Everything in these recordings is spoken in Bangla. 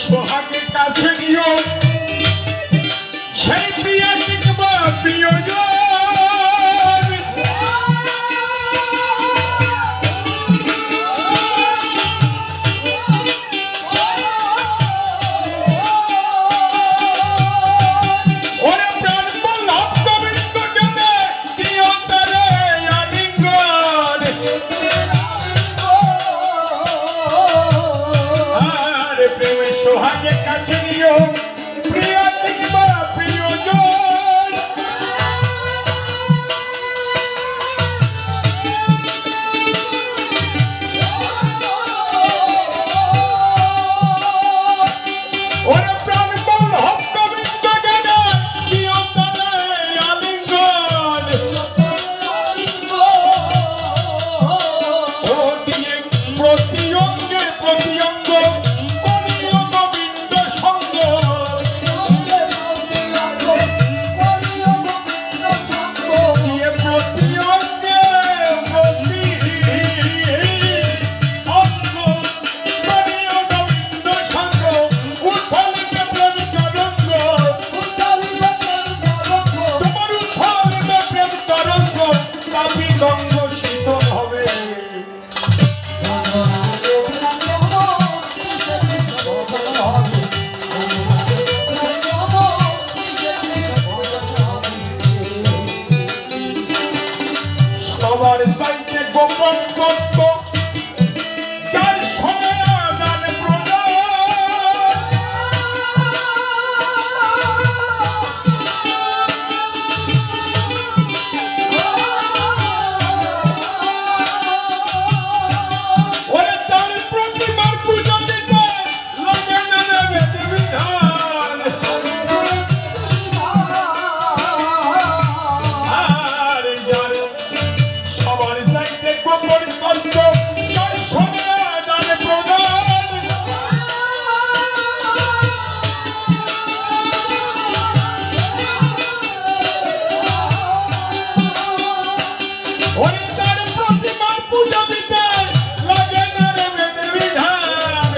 সোহাগের কাছে নিও সেই প্রিয়া কিংবা প্রিয়জন সোহাগের কাছে নিও প্রিয়া কিংবা প্রিয়জন ওরে প্রাণ বল্লভ গোবিন্দ জ্ঞানে দিও তারে আলিঙ্গন ও দিয়ে প্রতি অঙ্গে প্রতি অঙ্গ সবার সাইতে গোপন তত্ত্ব যার সমাধান প্রদান ওরে তার প্রতিমার পূজা দিতে লাগে না বেদে বিধান আর যার সবার চাইতে গোপন তত্ত্ব তার সমাধান প্রদান ওরে তার প্রতিমার পূজা দিতে লাগে না বেদে বিধান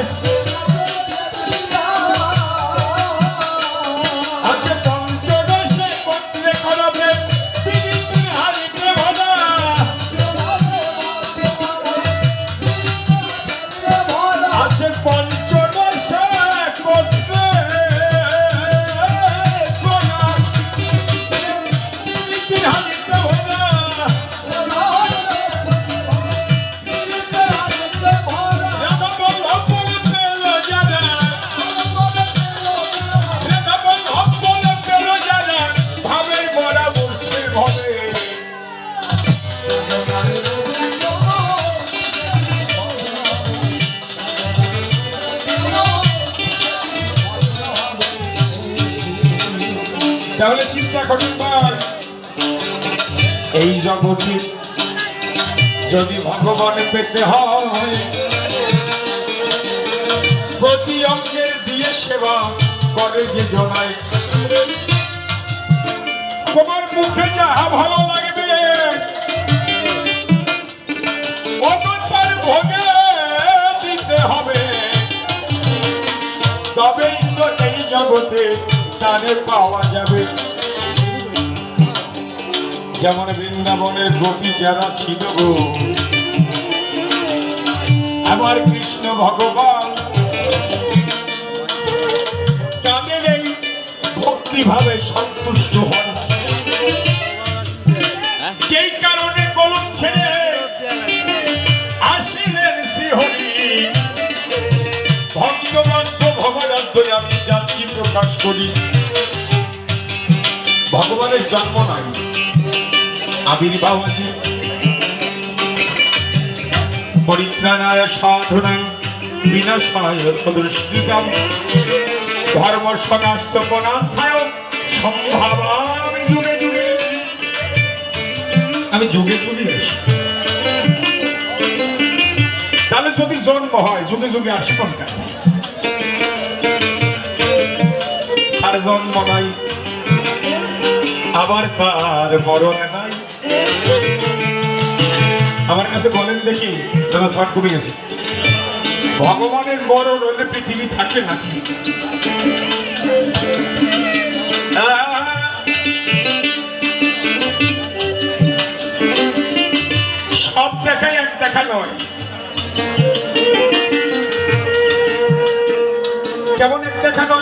আছে পঞ্চদশে পত্রে কলমে পীড়িতের হারিতে ভরা আছে পঞ্চদশে পত্রে কলমে পীড়িতের হারিতে ভরা রাধা বল্লভ বলে পেল জানা রাধা বল্লভ বলে পেল জানা ভাবে মরা বসছে ভাবে তাহলে চিন্তা করুন ভাই এই জগতে যদি ভগবান পেতে হয় প্রতি অঙ্গের দিয়ে সেবা করে যে জনায় তোমার মুখে যাহা ভালো লাগবে অতটার ভোগে দিতে হবে তবেই তো এই জগতে তারে পাওয়া যাবে যেমন বৃন্দাবনের গোপী যারা ছিল গো আমার কৃষ্ণ ভগবান তাদের এই ভক্তিভাবে সন্তুষ্ট হন যেই কারণে গোলক ছেড়ে আসিলেন শ্রীহরি ভক্তবাদ্য ভগবান আমি যাচ্ছি প্রকাশ করি ভগবানের জন্ম নাই আবির্ভাব আছে পরিত্রাণায় সাধনায় বিনাশায় সদৃষ্টিকাম ধর্ম সনাস্তপনাথায় সম্ভাবামি যুগে যুগে আমি যুগে যুগে আসি তাহলে যদি জন্ম হয় যুগে যুগে আসি কোনটা আর জন্ম নাই আবার তার মরণ নাই আমার কাছে বলেন দেখি দাদা শর্ট কমে গেছে ভগবানের বড় রোলে পৃথিবী থাকে নাকি? সব দেখাই এক দেখা নয়। কেমন এক দেখা নয়?